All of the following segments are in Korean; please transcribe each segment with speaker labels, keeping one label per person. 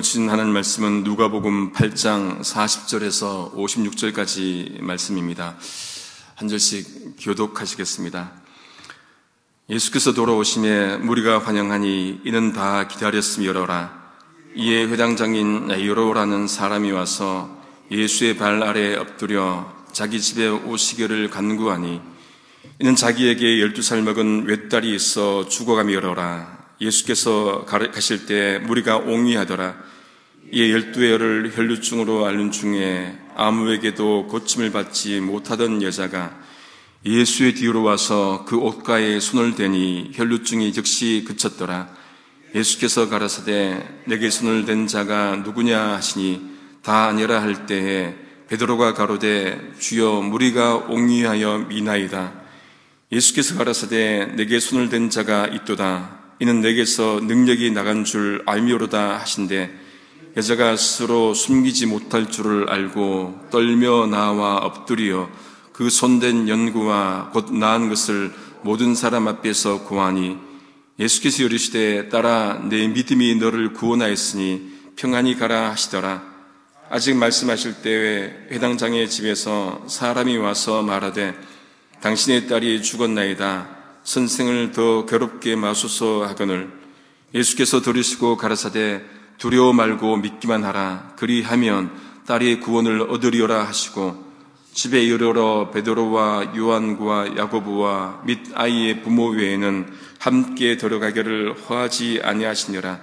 Speaker 1: 오늘 주신 하나님 말씀은 누가복음 8장 40절에서 56절까지 말씀입니다. 한 절씩 교독하시겠습니다. 예수께서 돌아오심에 무리가 환영하니 이는 다 기다렸음이로라. 이에 회당장인 야이로라는 사람이 와서 예수의 발 아래에 엎드려 자기 집에 오시기를 간구하니 이는 자기에게 12살 먹은 외딸이 있어 죽어가미로라. 예수께서 가실 때 무리가 옹위하더라. 이에 12여를 혈루증으로 앓는 중에 아무에게도 고침을 받지 못하던 여자가 예수의 뒤로 와서 그 옷가에 손을 대니 혈루증이 즉시 그쳤더라. 예수께서 가라사대 내게 손을 댄 자가 누구냐 하시니 다 아니라 할 때에 베드로가 가로되 주여 무리가 옹위하여 미나이다. 예수께서 가라사대 내게 손을 댄 자가 있도다. 이는 내게서 능력이 나간 줄 알미로다 하신대 여자가 스스로 숨기지 못할 줄을 알고 떨며 나와 엎드려 그 손댄 연구와 곧 나은 것을 모든 사람 앞에서 고하니 예수께서 이르시되 딸아 내 믿음이 너를 구원하였으니 평안히 가라 하시더라. 아직 말씀하실 때에 회당장의 집에서 사람이 와서 말하되 당신의 딸이 죽었나이다. 선생을 더 괴롭게 마소서 하거늘 예수께서 들으시고 가라사대 두려워 말고 믿기만 하라. 그리하면 딸이 구원을 얻으리라 하시고 집에 이르러 베드로와 요한과 야고보와 및 아이의 부모 외에는 함께 들어가기를 허하지 아니하시니라.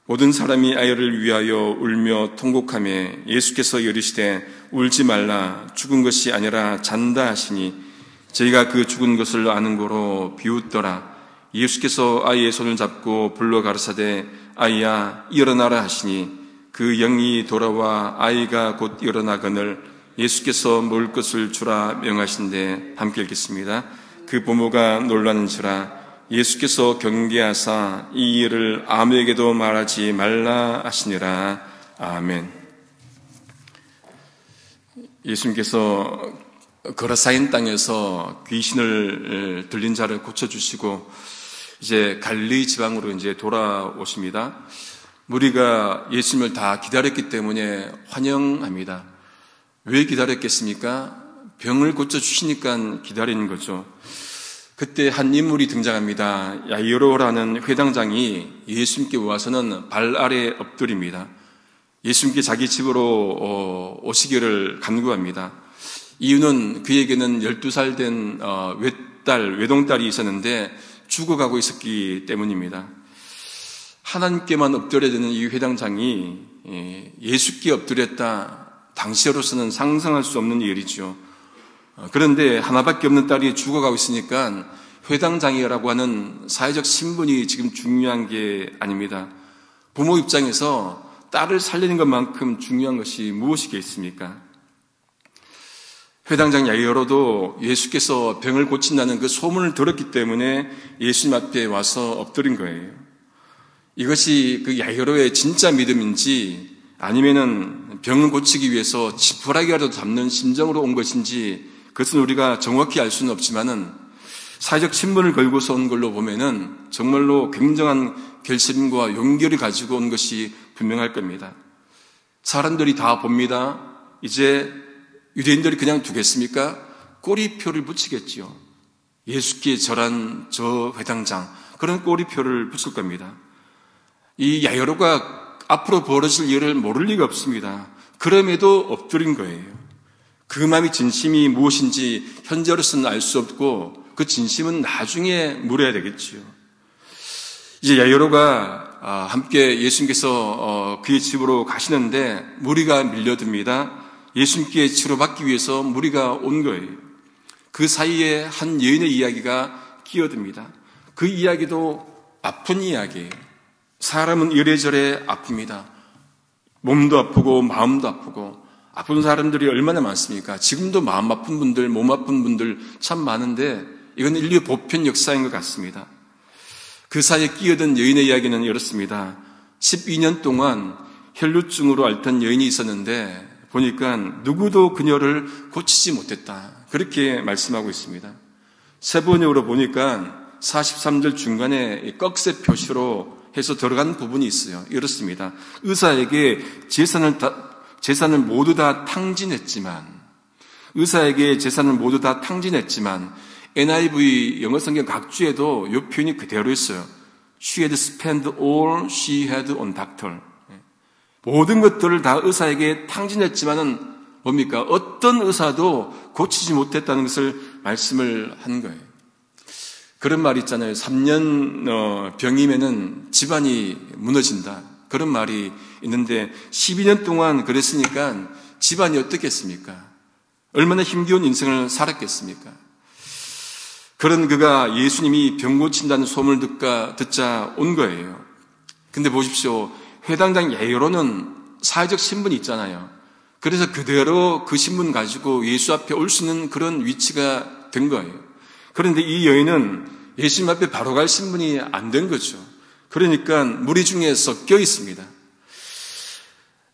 Speaker 1: 모든 사람이 아이를 위하여 울며 통곡하며 예수께서 이르시되 울지 말라. 죽은 것이 아니라 잔다 하시니 저희가 그 죽은 것을 아는 거로 비웃더라. 예수께서 아이의 손을 잡고 불러 가르사대 아이야 일어나라 하시니 그 영이 돌아와 아이가 곧 일어나거늘 예수께서 먹을 것을 주라 명하신대. 함께 읽겠습니다. 그 부모가 놀라는지라. 예수께서 경계하사 이 일을 아무에게도 말하지 말라 하시니라. 아멘. 예수님께서 거라사인 땅에서 귀신을 들린 자를 고쳐주시고 이제 갈릴리 지방으로 이제 돌아오십니다. 무리가 예수님을 다 기다렸기 때문에 환영합니다. 왜 기다렸겠습니까? 병을 고쳐주시니까 기다리는 거죠. 그때 한 인물이 등장합니다. 야이로라는 회당장이 예수님께 와서는 발 아래에 엎드립니다. 예수님께 자기 집으로 오시기를 간구합니다. 이유는 그에게는 12살 된 외동딸이 있었는데 죽어가고 있었기 때문입니다. 하나님께만 엎드려야 되는 이 회당장이 예수께 엎드렸다. 당시로서는 상상할 수 없는 일이죠. 그런데 하나밖에 없는 딸이 죽어가고 있으니까 회당장이라고 하는 사회적 신분이 지금 중요한 게 아닙니다. 부모 입장에서 딸을 살리는 것만큼 중요한 것이 무엇이겠습니까? 회당장 야이로도 예수께서 병을 고친다는 그 소문을 들었기 때문에 예수님 앞에 와서 엎드린 거예요. 이것이 그 야이로의 진짜 믿음인지 아니면은 병을 고치기 위해서 지푸라기라도 잡는 심정으로 온 것인지 그것은 우리가 정확히 알 수는 없지만은 사회적 신분을 걸고서 온 걸로 보면은 정말로 굉장한 결심과 용기를 가지고 온 것이 분명할 겁니다. 사람들이 다 봅니다. 이제 유대인들이 그냥 두겠습니까? 꼬리표를 붙이겠지요. 예수께 절한 저 회당장, 그런 꼬리표를 붙일 겁니다. 이 야이로가 앞으로 벌어질 일을 모를 리가 없습니다. 그럼에도 엎드린 거예요. 그 마음이 진심이 무엇인지 현재로서는 알 수 없고 그 진심은 나중에 물어야 되겠지요. 이제 야이로가 함께 예수님께서 그의 집으로 가시는데 무리가 밀려듭니다. 예수님께 치료받기 위해서 무리가 온 거예요. 그 사이에 한 여인의 이야기가 끼어듭니다. 그 이야기도 아픈 이야기예요. 사람은 이래저래 아픕니다. 몸도 아프고 마음도 아프고 아픈 사람들이 얼마나 많습니까? 지금도 마음 아픈 분들, 몸 아픈 분들 참 많은데 이건 인류 보편 역사인 것 같습니다. 그 사이에 끼어든 여인의 이야기는 이렇습니다. 12년 동안 혈루증으로 앓던 여인이 있었는데 보니까 누구도 그녀를 고치지 못했다. 그렇게 말씀하고 있습니다. 세번역으로 보니까 43절 중간에 꺽쇠 표시로 해서 들어간 부분이 있어요. 이렇습니다. 의사에게 재산을 모두 다 탕진했지만 NIV 영어 성경 각주에도 이 표현이 그대로 있어요. She had spent all she had on doctor. 모든 것들을 다 의사에게 탕진했지만은 뭡니까? 어떤 의사도 고치지 못했다는 것을 말씀을 한 거예요. 그런 말 있잖아요. 3년 병이면은 집안이 무너진다. 그런 말이 있는데 12년 동안 그랬으니까 집안이 어떻겠습니까? 얼마나 힘겨운 인생을 살았겠습니까? 그런 그가 예수님이 병 고친다는 소문을 듣자 온 거예요. 근데 보십시오. 회당장 야이로는 사회적 신분이 있잖아요. 그래서 그대로 그 신분 가지고 예수 앞에 올 수 있는 그런 위치가 된 거예요. 그런데 이 여인은 예수님 앞에 바로 갈 신분이 안 된 거죠. 그러니까 무리 중에 섞여 있습니다.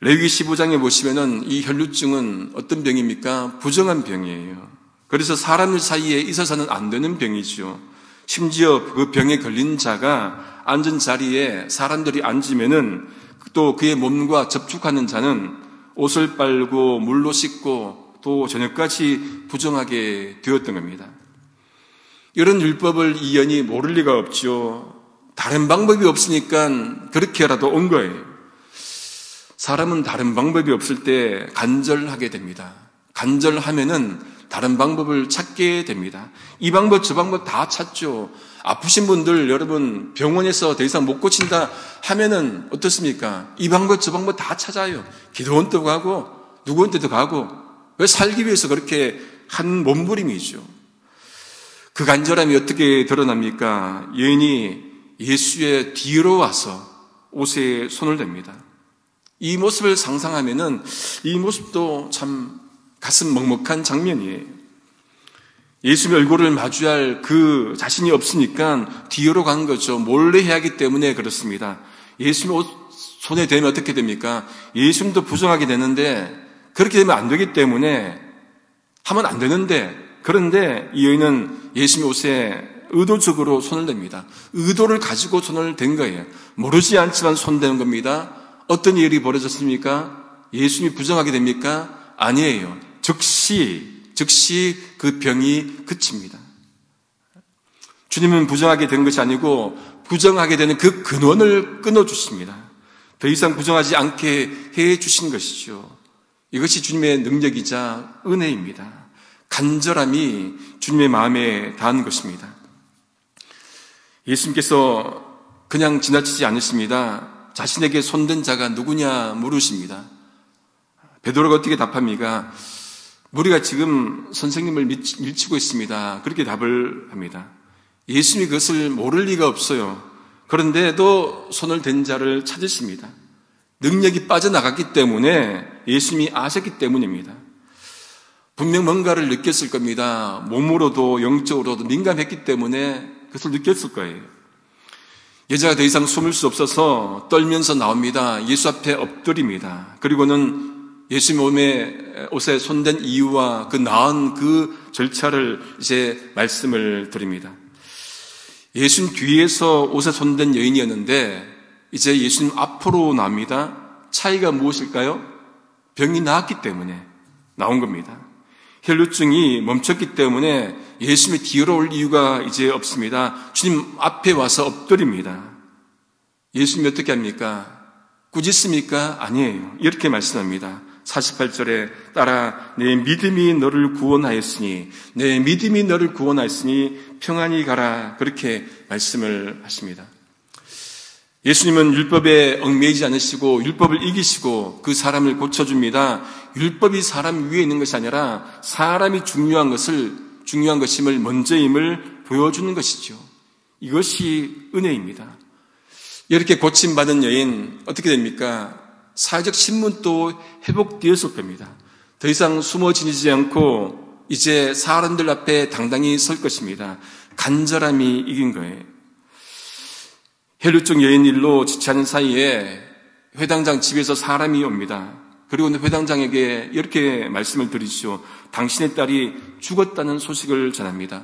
Speaker 1: 레위기 15장에 보시면은 이 혈루증은 어떤 병입니까? 부정한 병이에요. 그래서 사람들 사이에 있어서는 안 되는 병이죠. 심지어 그 병에 걸린 자가 앉은 자리에 사람들이 앉으면은 또 그의 몸과 접촉하는 자는 옷을 빨고 물로 씻고 또 저녁까지 부정하게 되었던 겁니다. 이런 율법을 이 여인이 모를 리가 없죠. 다른 방법이 없으니까 그렇게라도 온 거예요. 사람은 다른 방법이 없을 때 간절하게 됩니다. 간절하면은 다른 방법을 찾게 됩니다. 이 방법 저 방법 다 찾죠. 아프신 분들 여러분 병원에서 더 이상 못 고친다 하면은 어떻습니까? 이 방법 저 방법 다 찾아요. 기도원도 가고 누구한테도 가고 왜 살기 위해서 그렇게 한 몸부림이죠. 그 간절함이 어떻게 드러납니까? 여인이 예수의 뒤로 와서 옷에 손을 댑니다. 이 모습을 상상하면은 이 모습도 참 가슴 먹먹한 장면이에요. 예수님의 얼굴을 마주할 그 자신이 없으니까 뒤로 간 거죠. 몰래 해야 하기 때문에 그렇습니다. 예수님 옷 손에 대면 어떻게 됩니까? 예수님도 부정하게 되는데 그렇게 되면 안 되기 때문에 하면 안 되는데 그런데 이 여인은 예수님 옷에 의도적으로 손을 댑니다. 의도를 가지고 손을 댄 거예요. 모르지 않지만 손 대는 겁니다. 어떤 일이 벌어졌습니까? 예수님이 부정하게 됩니까? 아니에요. 즉시 그 병이 그칩니다. 주님은 부정하게 된 것이 아니고 부정하게 되는 그 근원을 끊어주십니다. 더 이상 부정하지 않게 해주신 것이죠. 이것이 주님의 능력이자 은혜입니다. 간절함이 주님의 마음에 닿은 것입니다. 예수님께서 그냥 지나치지 않으십니다. 자신에게 손댄 자가 누구냐 물으십니다. 베드로가 어떻게 답합니까? 우리가 지금 선생님을 밀치고 있습니다. 그렇게 답을 합니다. 예수님이 그것을 모를 리가 없어요. 그런데도 손을 댄 자를 찾으십니다. 능력이 빠져나갔기 때문에 예수님이 아셨기 때문입니다. 분명 뭔가를 느꼈을 겁니다. 몸으로도 영적으로도 민감했기 때문에 그것을 느꼈을 거예요. 여자가 더 이상 숨을 수 없어서 떨면서 나옵니다. 예수 앞에 엎드립니다. 그리고는 예수님 옷에 손댄 이유와 그 나은 그 절차를 이제 말씀을 드립니다. 예수님 뒤에서 옷에 손댄 여인이었는데 이제 예수님 앞으로 나옵니다. 차이가 무엇일까요? 병이 나았기 때문에 나온 겁니다. 혈루증이 멈췄기 때문에 예수님이 뒤로 올 이유가 이제 없습니다. 주님 앞에 와서 엎드립니다. 예수님이 어떻게 합니까? 꾸짖습니까? 아니에요. 이렇게 말씀합니다. 48절에 따라 내 믿음이 너를 구원하였으니 내 믿음이 너를 구원하였으니 평안히 가라 그렇게 말씀을 하십니다. 예수님은 율법에 얽매이지 않으시고 율법을 이기시고 그 사람을 고쳐줍니다. 율법이 사람 위에 있는 것이 아니라 사람이 중요한 것임을 먼저임을 보여주는 것이죠. 이것이 은혜입니다. 이렇게 고침받은 여인 어떻게 됩니까? 사회적 신분도 회복되었을 겁니다. 더 이상 숨어 지니지 않고 이제 사람들 앞에 당당히 설 것입니다. 간절함이 이긴 거예요. 혈루증 여인 일로 지체하는 사이에 회당장 집에서 사람이 옵니다. 그리고 회당장에게 이렇게 말씀을 드리죠. 당신의 딸이 죽었다는 소식을 전합니다.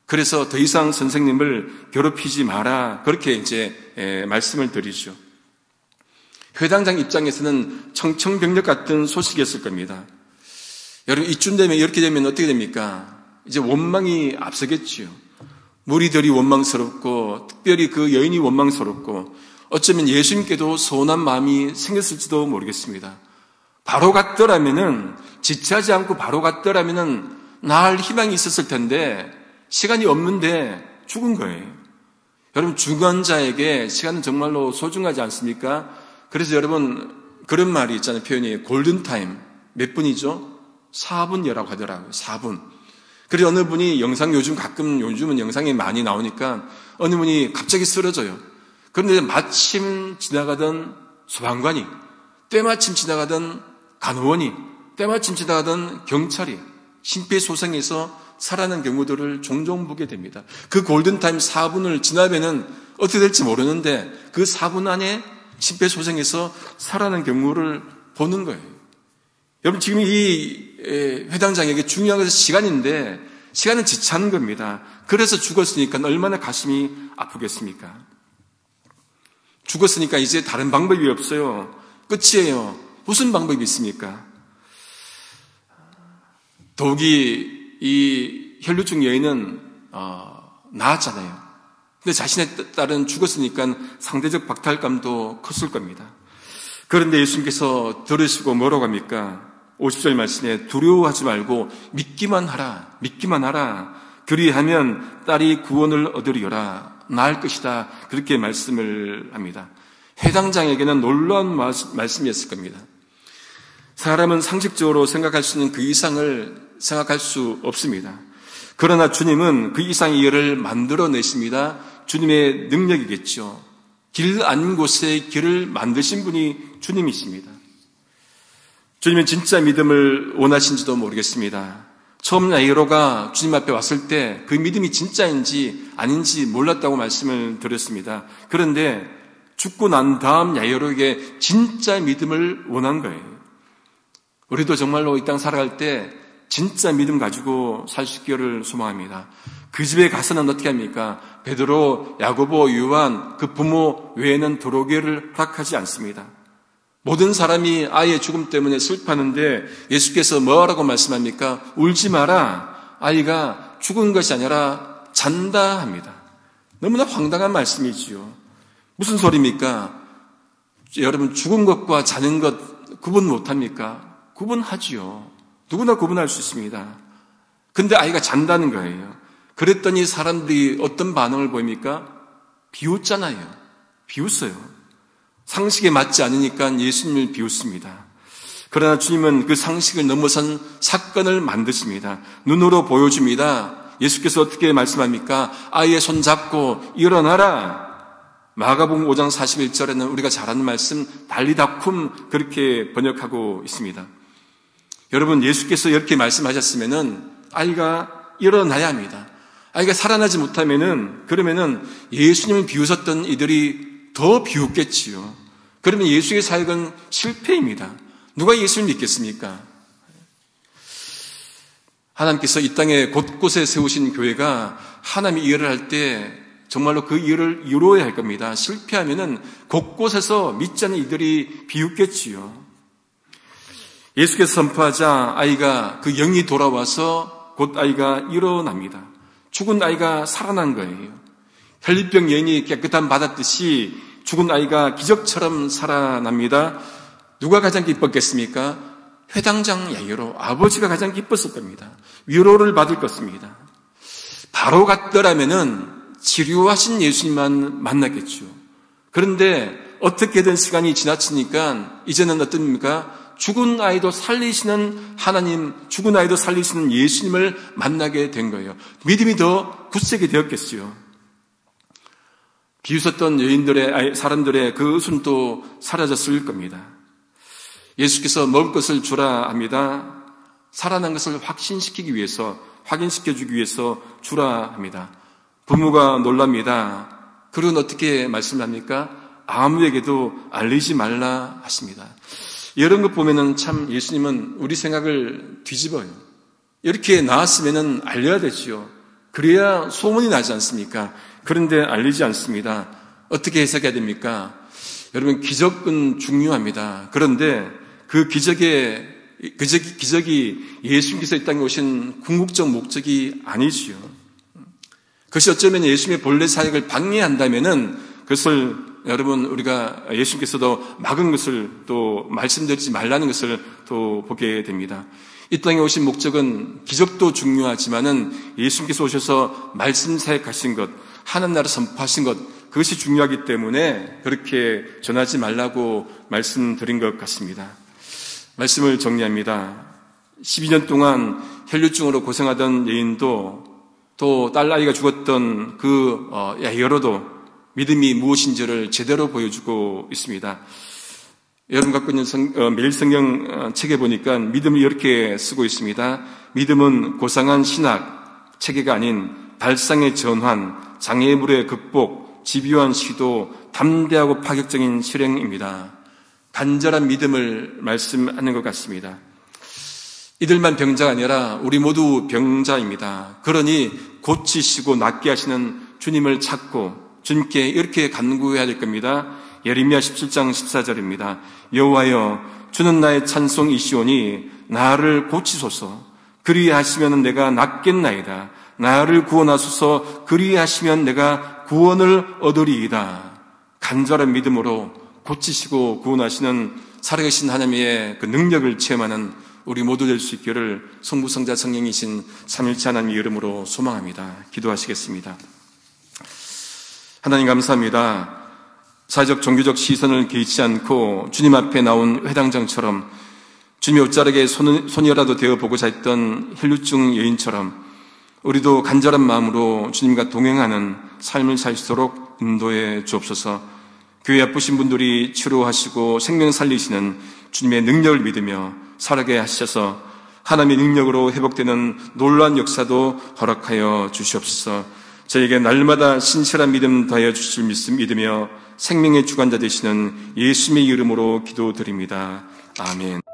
Speaker 1: 그래서 더 이상 선생님을 괴롭히지 마라. 그렇게 이제 말씀을 드리죠. 회당장 입장에서는 청청병력 같은 소식이었을 겁니다. 여러분, 이쯤 되면, 이렇게 되면 어떻게 됩니까? 이제 원망이 앞서겠지요. 무리들이 원망스럽고, 특별히 그 여인이 원망스럽고, 어쩌면 예수님께도 서운한 마음이 생겼을지도 모르겠습니다. 바로 갔더라면은, 지체하지 않고 바로 갔더라면은, 나을 희망이 있었을 텐데, 시간이 없는데 죽은 거예요. 여러분, 중한 자에게 시간은 정말로 소중하지 않습니까? 그래서 여러분, 그런 말이 있잖아요. 표현이 골든타임. 몇 분이죠? 4분여라고 하더라고요. 4분. 그래서 어느 분이 요즘은 영상이 많이 나오니까 어느 분이 갑자기 쓰러져요. 그런데 마침 지나가던 소방관이, 때마침 지나가던 간호원이, 때마침 지나가던 경찰이 심폐소생해서 살아난 경우들을 종종 보게 됩니다. 그 골든타임 4분을 지나면은 어떻게 될지 모르는데 그 4분 안에 심폐소생해서 살아난 경우를 보는 거예요. 여러분, 지금 이 회당장에게 중요한 것은 시간인데 시간은 지체하는 겁니다. 그래서 죽었으니까 얼마나 가슴이 아프겠습니까? 죽었으니까 이제 다른 방법이 없어요. 끝이에요. 무슨 방법이 있습니까? 더욱이 이 혈루증 여인은 나았잖아요. 근데 자신의 딸은 죽었으니까 상대적 박탈감도 컸을 겁니다. 그런데 예수님께서 들으시고 뭐라고 합니까? 50절 말씀에 두려워하지 말고 믿기만 하라. 그리하면 딸이 구원을 얻으리라. 나을 것이다. 그렇게 말씀을 합니다. 회당장에게는 놀라운 말씀이었을 겁니다. 사람은 상식적으로 생각할 수 있는 그 이상을 생각할 수 없습니다. 그러나 주님은 그 이상의 일을 만들어내십니다. 주님의 능력이겠죠. 길 아닌 곳에 길을 만드신 분이 주님이십니다. 주님은 진짜 믿음을 원하신지도 모르겠습니다. 처음 야이로가 주님 앞에 왔을 때 그 믿음이 진짜인지 아닌지 몰랐다고 말씀을 드렸습니다. 그런데 죽고 난 다음 야이로에게 진짜 믿음을 원한 거예요. 우리도 정말로 이 땅 살아갈 때 진짜 믿음 가지고 살 수 있기를 소망합니다. 그 집에 가서는 어떻게 합니까? 베드로, 야고보, 요한 그 부모 외에는 들어오기를 허락하지 않습니다. 모든 사람이 아이의 죽음 때문에 슬퍼하는데 예수께서 뭐라고 말씀합니까? 울지 마라. 아이가 죽은 것이 아니라 잔다 합니다. 너무나 황당한 말씀이지요. 무슨 소리입니까? 여러분, 죽은 것과 자는 것 구분 못합니까? 구분하지요. 누구나 구분할 수 있습니다. 근데 아이가 잔다는 거예요. 그랬더니 사람들이 어떤 반응을 보입니까? 비웃잖아요. 비웃어요. 상식에 맞지 않으니까 예수님을 비웃습니다. 그러나 주님은 그 상식을 넘어선 사건을 만드십니다. 눈으로 보여줍니다. 예수께서 어떻게 말씀합니까? 아이의 손 잡고 일어나라. 마가복음 5장 41절에는 우리가 잘 아는 말씀 달리다쿰 그렇게 번역하고 있습니다. 여러분, 예수께서 이렇게 말씀하셨으면은 아이가 일어나야 합니다. 아이가 살아나지 못하면은 그러면은 예수님을 비웃었던 이들이 더 비웃겠지요. 그러면 예수의 사역은 실패입니다. 누가 예수를 믿겠습니까? 하나님께서 이 땅에 곳곳에 세우신 교회가 하나님이 일을 할 때 정말로 그 일을 이루어야 할 겁니다. 실패하면은 곳곳에서 믿지 않는 이들이 비웃겠지요. 예수께서 선포하자 아이가 그 영이 돌아와서 곧 아이가 일어납니다. 죽은 아이가 살아난 거예요. 혈류병 여인이 깨끗함 받았듯이 죽은 아이가 기적처럼 살아납니다. 누가 가장 기뻤겠습니까? 회당장 야이로 아버지가 가장 기뻤을 겁니다. 위로를 받을 것입니다. 바로 갔더라면은 치료하신 예수님만 만났겠죠. 그런데 어떻게든 시간이 지나치니까 이제는 어떻습니까? 죽은 아이도 살리시는 하나님, 죽은 아이도 살리시는 예수님을 만나게 된 거예요. 믿음이 더 굳세게 되었겠지요. 비웃었던 여인들의, 사람들의 그 웃음도 사라졌을 겁니다. 예수께서 먹을 것을 주라 합니다. 살아난 것을 확신시키기 위해서, 확인시켜주기 위해서 주라 합니다. 부모가 놀랍니다. 그리고 어떻게 말씀합니까? 아무에게도 알리지 말라 하십니다. 이런 것 보면은 참 예수님은 우리 생각을 뒤집어요. 이렇게 나왔으면은 알려야 되지요. 그래야 소문이 나지 않습니까? 그런데 알리지 않습니다. 어떻게 해석해야 됩니까? 여러분, 기적은 중요합니다. 그런데 그 기적이 예수님께서 이 땅에 오신 궁극적 목적이 아니지요. 그것이 어쩌면 예수님의 본래 사역을 방해한다면은 그것을 여러분, 우리가 예수님께서도 막은 것을 또 말씀드리지 말라는 것을 또 보게 됩니다. 이 땅에 오신 목적은 기적도 중요하지만은 예수님께서 오셔서 말씀 사역하신 것, 하나님 나라 선포하신 것, 그것이 중요하기 때문에 그렇게 전하지 말라고 말씀드린 것 같습니다. 말씀을 정리합니다. 12년 동안 혈류증으로 고생하던 여인도 또 딸아이가 죽었던 그 야이로도 믿음이 무엇인지를 제대로 보여주고 있습니다. 여러분 갖고 있는 매일 성경 책에 보니까 믿음을 이렇게 쓰고 있습니다. 믿음은 고상한 신학, 체계가 아닌 발상의 전환, 장애물의 극복, 집요한 시도, 담대하고 파격적인 실행입니다. 간절한 믿음을 말씀하는 것 같습니다. 이들만 병자가 아니라 우리 모두 병자입니다. 그러니 고치시고 낫게 하시는 주님을 찾고 주님께 이렇게 간구해야 될 겁니다. 예레미야 17장 14절입니다. 여호와여, 주는 나의 찬송이시오니 나를 고치소서. 그리하시면 내가 낫겠나이다. 나를 구원하소서. 그리하시면 내가 구원을 얻으리이다. 간절한 믿음으로 고치시고 구원하시는 살아계신 하나님의 그 능력을 체험하는 우리 모두 될 수 있기를 성부, 성자, 성령이신 삼일체 하나님의 이름으로 소망합니다. 기도하시겠습니다. 하나님 감사합니다. 사회적 종교적 시선을 개의치 않고 주님 앞에 나온 회당장처럼 주님의 옷자락에 손이라도 되어보고자 했던 혈류증 여인처럼 우리도 간절한 마음으로 주님과 동행하는 삶을 살 수 있도록 인도해 주옵소서. 교회 아프신 분들이 치료하시고 생명 살리시는 주님의 능력을 믿으며 살아가게 하셔서 하나님의 능력으로 회복되는 놀라운 역사도 허락하여 주시옵소서. 저에게 날마다 신실한 믿음 더하여 주실 믿으며 생명의 주관자 되시는 예수님의 이름으로 기도드립니다. 아멘.